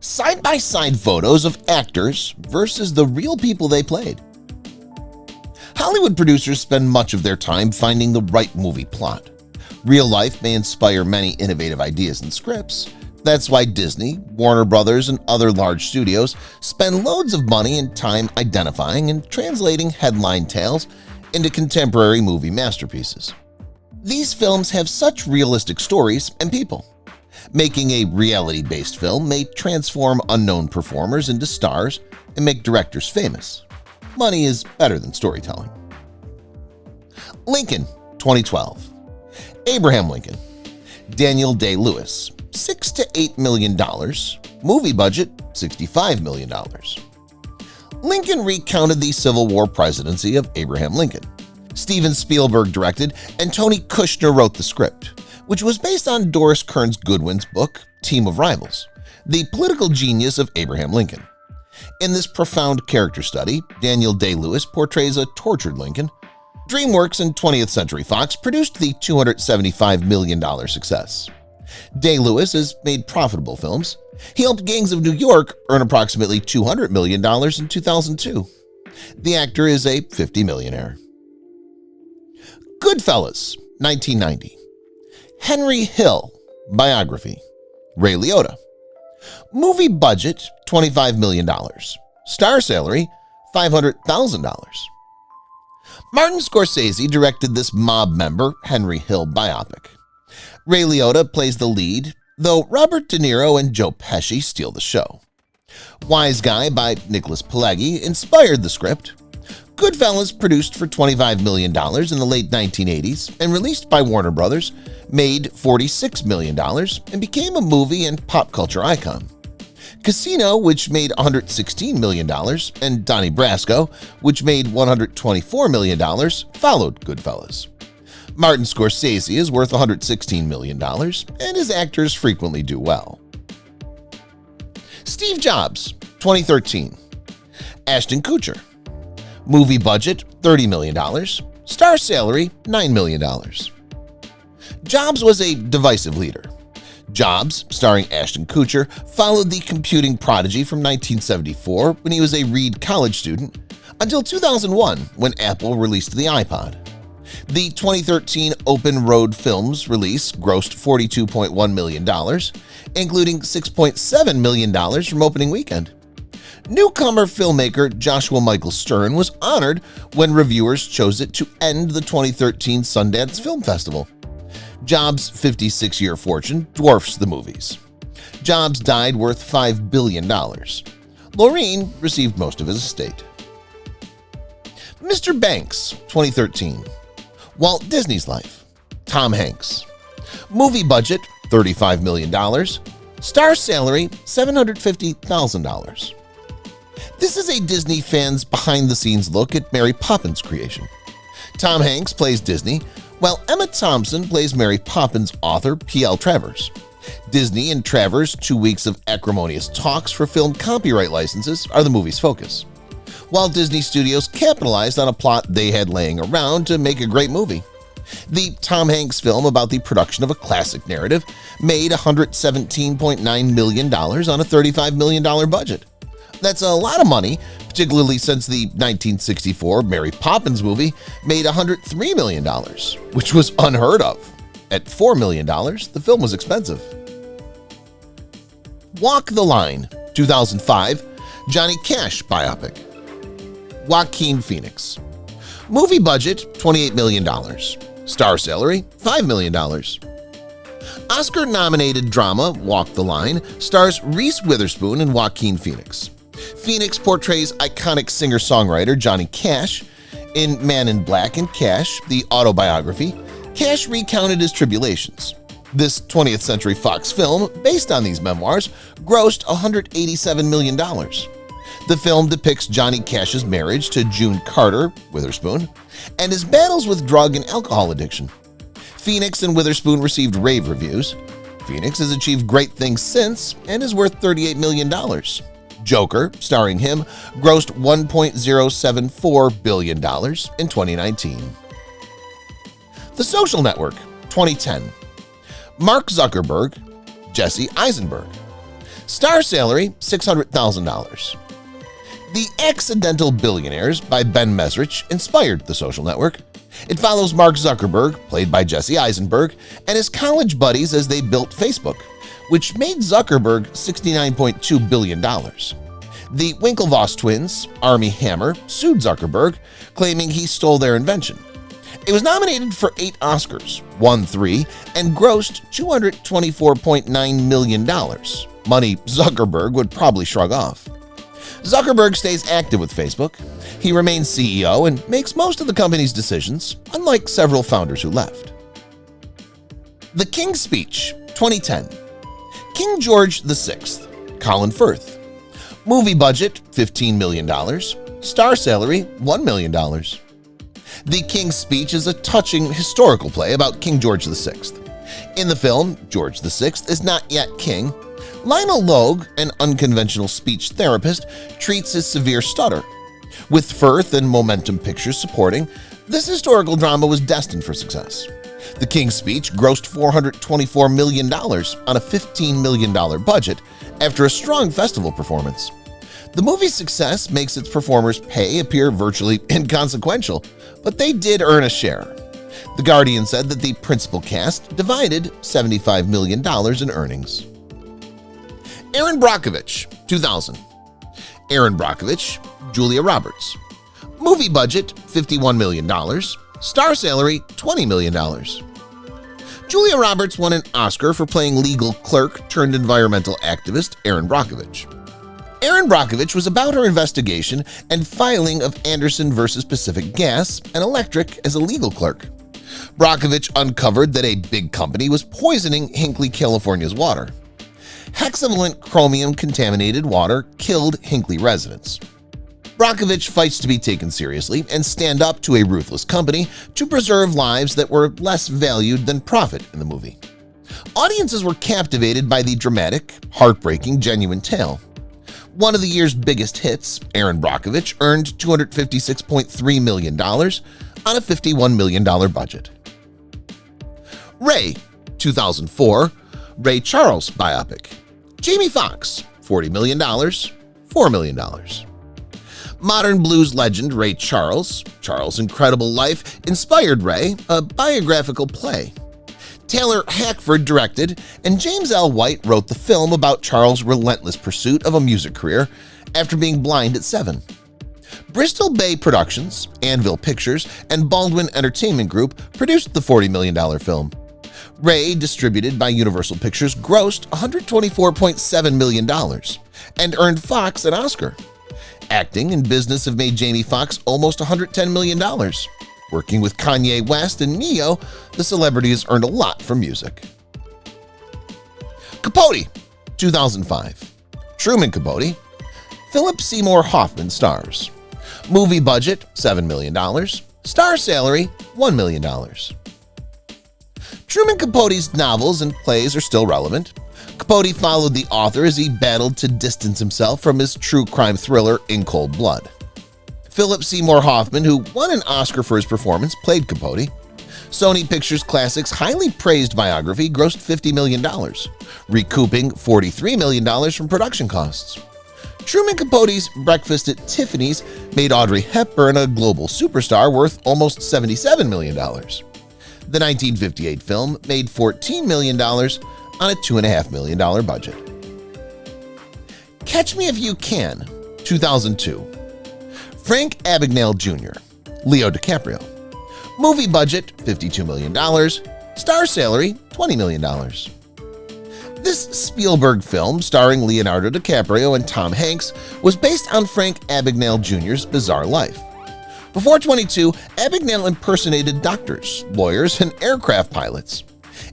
Side-by-side photos of actors versus the real people they played. Hollywood producers spend much of their time finding the right movie plot. Real life may inspire many innovative ideas and scripts. That's why Disney, Warner Brothers, and other large studios spend loads of money and time identifying and translating headline tales into contemporary movie masterpieces. These films have such realistic stories and people. Making a reality-based film may transform unknown performers into stars and make directors famous. Money is better than storytelling. Lincoln, 2012. Abraham Lincoln. Daniel Day-Lewis, $6 to $8 million. Movie budget, $65 million. Lincoln recounted the Civil War presidency of Abraham Lincoln. Steven Spielberg directed and Tony Kushner wrote the script, which was based on Doris Kearns Goodwin's book, Team of Rivals, The Political Genius of Abraham Lincoln. In this profound character study, Daniel Day-Lewis portrays a tortured Lincoln. DreamWorks and 20th Century Fox produced the $275 million success. Day-Lewis has made profitable films. He helped Gangs of New York earn approximately $200 million in 2002. The actor is a 50 millionaire. Goodfellas, 1990. Henry Hill, biography. Ray Liotta. Movie budget, $25 million. Star salary, $500,000. Martin Scorsese directed this mob member Henry Hill biopic. Ray Liotta plays the lead, though Robert De Niro and Joe Pesci steal the show. Wise Guy by Nicholas Pileggi inspired the script. Goodfellas, produced for $25 million in the late 1980s and released by Warner Brothers, made $46 million and became a movie and pop culture icon. Casino, which made $116 million, and Donnie Brasco, which made $124 million, followed Goodfellas. Martin Scorsese is worth $116 million, and his actors frequently do well. Steve Jobs, 2013. Ashton Kutcher. Movie budget, $30 million. Star salary, $9 million. Jobs was a divisive leader. Jobs, starring Ashton Kutcher, followed the computing prodigy from 1974 when he was a Reed College student until 2001 when Apple released the iPod. The 2013 Open Road Films release grossed $42.1 million, including $6.7 million from opening weekend. Newcomer filmmaker Joshua Michael Stern was honored when reviewers chose it to end the 2013 Sundance Film Festival. Jobs' 56-year fortune dwarfs the movie's. Jobs died worth $5 billion. Lorene received most of his estate. Mr. Banks, 2013. Walt Disney's Life. Tom Hanks. Movie budget, $35 million. Star salary, $750,000. This is a Disney fan's behind-the-scenes look at Mary Poppins' creation. Tom Hanks plays Disney, while Emma Thompson plays Mary Poppins' author P.L. Travers. Disney and Travers' 2 weeks of acrimonious talks for film copyright licenses are the movie's focus. Walt Disney Studios capitalized on a plot they had laying around to make a great movie. The Tom Hanks film about the production of a classic narrative made $117.9 million on a $35 million budget. That's a lot of money, particularly since the 1964 Mary Poppins movie made $103 million, which was unheard of. At $4 million, the film was expensive. Walk the Line, 2005, Johnny Cash biopic. Joaquin Phoenix. Movie budget, $28 million. Star salary, $5 million. Oscar-nominated drama Walk the Line stars Reese Witherspoon and Joaquin Phoenix. Phoenix portrays iconic singer-songwriter Johnny Cash. In Man in Black and Cash, the autobiography, Cash recounted his tribulations. This 20th Century Fox film, based on these memoirs, grossed $187 million. The film depicts Johnny Cash's marriage to June Carter, Witherspoon, and his battles with drug and alcohol addiction. Phoenix and Witherspoon received rave reviews. Phoenix has achieved great things since and is worth $38 million. Joker, starring him, grossed $1.074 billion in 2019. The Social Network, 2010. Mark Zuckerberg, Jesse Eisenberg. Star salary, $600,000. The Accidental Billionaires by Ben Mesrich inspired The Social Network. It follows Mark Zuckerberg, played by Jesse Eisenberg, and his college buddies as they built Facebook, which made Zuckerberg $69.2 billion. The Winklevoss twins, Armie Hammer, sued Zuckerberg, claiming he stole their invention. It was nominated for 8 Oscars, won 3, and grossed $224.9 million, money Zuckerberg would probably shrug off. Zuckerberg stays active with Facebook. He remains CEO and makes most of the company's decisions, unlike several founders who left. The King's Speech, 2010. King George VI, Colin Firth. Movie budget, $15 million. Star salary, $1 million. The King's Speech is a touching historical play about King George VI. In the film, George VI is not yet king. Lionel Logue, an unconventional speech therapist, treats his severe stutter. With Firth and Momentum Pictures supporting, this historical drama was destined for success. The King's Speech grossed $424 million on a $15 million budget after a strong festival performance. The movie's success makes its performers' pay appear virtually inconsequential, but they did earn a share. The Guardian said that the principal cast divided $75 million in earnings. Erin Brockovich, 2000. Erin Brockovich, Julia Roberts. Movie budget, $51 million. Star salary, $20 million. Julia Roberts won an Oscar for playing legal clerk turned environmental activist Erin Brockovich. Erin Brockovich was about her investigation and filing of Anderson versus Pacific Gas and Electric as a legal clerk. Brockovich uncovered that a big company was poisoning Hinkley, California's water. Hexavalent chromium-contaminated water killed Hinkley residents. Brockovich fights to be taken seriously and stand up to a ruthless company to preserve lives that were less valued than profit in the movie. Audiences were captivated by the dramatic, heartbreaking, genuine tale. One of the year's biggest hits, Erin Brockovich earned $256.3 million on a $51 million budget. Ray, 2004, Ray Charles biopic. Jamie Foxx, $40 million, $4 million. Modern blues legend Ray Charles' incredible life inspired Ray, a biographical play. Taylor Hackford directed, and James L. White wrote the film about Charles' relentless pursuit of a music career after being blind at 7. Bristol Bay Productions, Anvil Pictures, and Baldwin Entertainment Group produced the $40 million film. Ray, distributed by Universal Pictures, grossed $124.7 million and earned Fox an Oscar. Acting and business have made Jamie Foxx almost $110 million. Working with Kanye West and Neo, the celebrity has earned a lot from music. Capote, 2005. Truman Capote. Philip Seymour Hoffman stars. Movie budget, $7 million. Star salary, $1 million. Truman Capote's novels and plays are still relevant. Capote followed the author as he battled to distance himself from his true crime thriller In Cold Blood. Philip Seymour Hoffman, who won an Oscar for his performance, played Capote. Sony Pictures Classics' highly praised biography grossed $50 million, recouping $43 million from production costs. Truman Capote's Breakfast at Tiffany's made Audrey Hepburn a global superstar worth almost $77 million. The 1958 film made $14 million on a $2.5 million budget. Catch Me If You Can, 2002. Frank Abagnale Jr., Leo DiCaprio. Movie budget, $52 million. Star salary, $20 million. This Spielberg film, starring Leonardo DiCaprio and Tom Hanks, was based on Frank Abagnale Jr.'s bizarre life. Before 22, Abagnale impersonated doctors, lawyers, and aircraft pilots.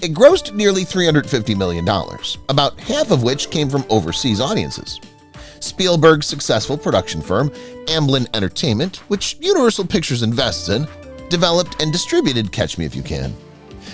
It grossed nearly $350 million, about half of which came from overseas audiences. Spielberg's successful production firm, Amblin Entertainment, which Universal Pictures invests in, developed and distributed Catch Me If You Can.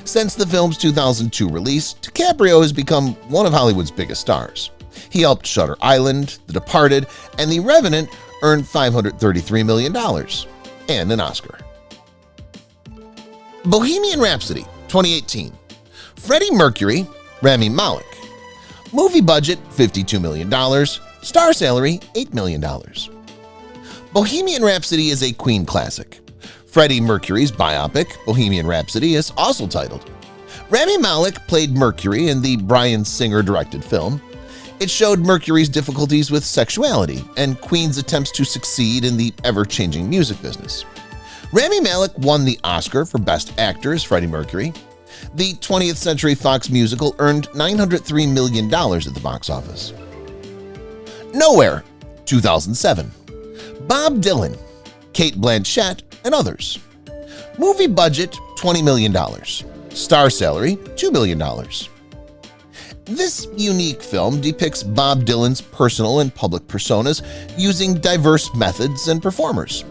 Since the film's 2002 release, DiCaprio has become one of Hollywood's biggest stars. He helped Shutter Island, The Departed, and The Revenant earn $533 million and an Oscar. Bohemian Rhapsody, 2018. Freddie Mercury, Rami Malek. Movie budget $52 million, star salary $8 million. Bohemian Rhapsody is a Queen classic. Freddie Mercury's biopic, Bohemian Rhapsody, is also titled. Rami Malek played Mercury in the Bryan Singer-directed film. It showed Mercury's difficulties with sexuality and Queen's attempts to succeed in the ever-changing music business. Rami Malek won the Oscar for Best Actor as Freddie Mercury. The 20th Century Fox musical earned $903 million at the box office. Nowhere, 2007. Bob Dylan, Cate Blanchett, and others. Movie budget $20 million. Star salary $2 million. This unique film depicts Bob Dylan's personal and public personas using diverse methods and performers.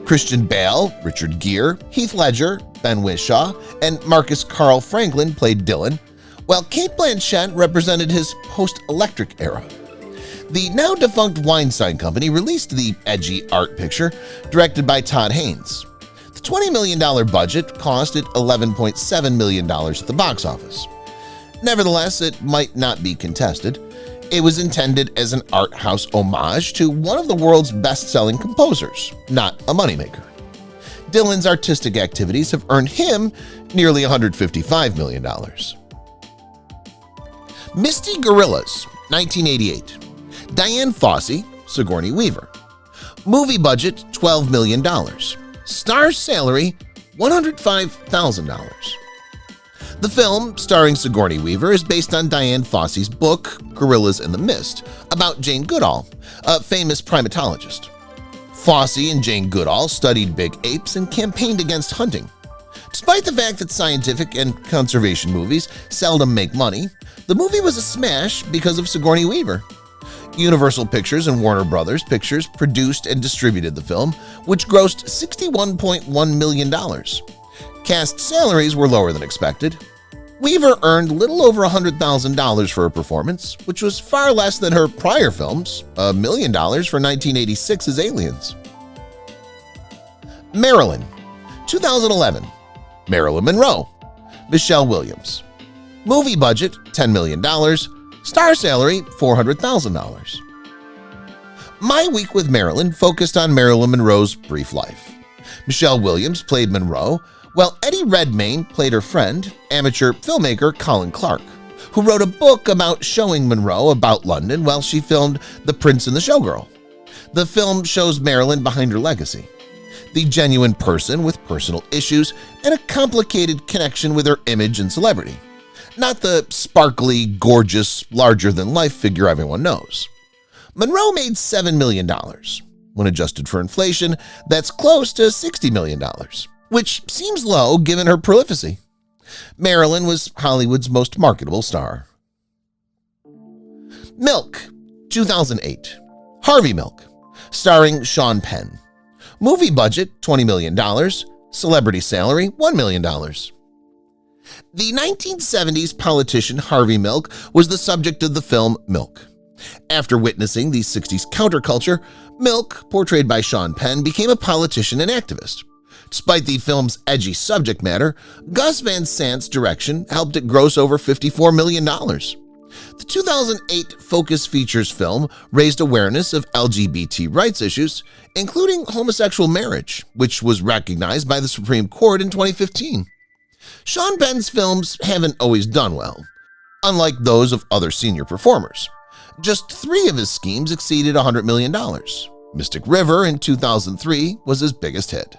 Christian Bale, Richard Gere, Heath Ledger, Ben Whishaw, and Marcus Carl Franklin played Dylan, while Cate Blanchett represented his post-electric era. The now-defunct Weinstein Company released the edgy art picture, directed by Todd Haynes. The $20 million budget costed $11.7 million at the box office. Nevertheless, it might not be contested. It was intended as an art house homage to one of the world's best-selling composers, not a moneymaker. Dylan's artistic activities have earned him nearly $155 million. Misty Gorillas, 1988. Diane Fossey, Sigourney Weaver. Movie budget $12 million. Star salary $105,000. The film, starring Sigourney Weaver, is based on Diane Fossey's book, Gorillas in the Mist, about Jane Goodall, a famous primatologist. Fossey and Jane Goodall studied big apes and campaigned against hunting. Despite the fact that scientific and conservation movies seldom make money, the movie was a smash because of Sigourney Weaver. Universal Pictures and Warner Brothers Pictures produced and distributed the film, which grossed $61.1 million. Cast salaries were lower than expected. Weaver earned little over $100,000 for her performance, which was far less than her prior films, $1 million for 1986's Aliens. Marilyn, 2011. Marilyn Monroe, Michelle Williams. Movie budget $10 million. Star salary $400,000. My Week with Marilyn focused on Marilyn Monroe's brief life. Michelle Williams played Monroe, while Eddie Redmayne played her friend, amateur filmmaker Colin Clark, who wrote a book about showing Monroe about London while she filmed The Prince and the Showgirl. The film shows Marilyn behind her legacy, the genuine person with personal issues and a complicated connection with her image and celebrity, not the sparkly, gorgeous, larger-than-life figure everyone knows. Monroe made $7 million. When adjusted for inflation, that's close to $60 million, which seems low given her prolificity. Marilyn was Hollywood's most marketable star. Milk, 2008. Harvey Milk, starring Sean Penn. Movie budget $20 million. Celebrity salary $1 million. The 1970s politician Harvey Milk was the subject of the film Milk. After witnessing the 60s counterculture, Milk, portrayed by Sean Penn, became a politician and activist. Despite the film's edgy subject matter, Gus Van Sant's direction helped it gross over $54 million. The 2008 Focus Features film raised awareness of LGBT rights issues, including homosexual marriage, which was recognized by the Supreme Court in 2015. Sean Penn's films haven't always done well, unlike those of other senior performers. Just 3 of his schemes exceeded $100 million. Mystic River in 2003 was his biggest hit.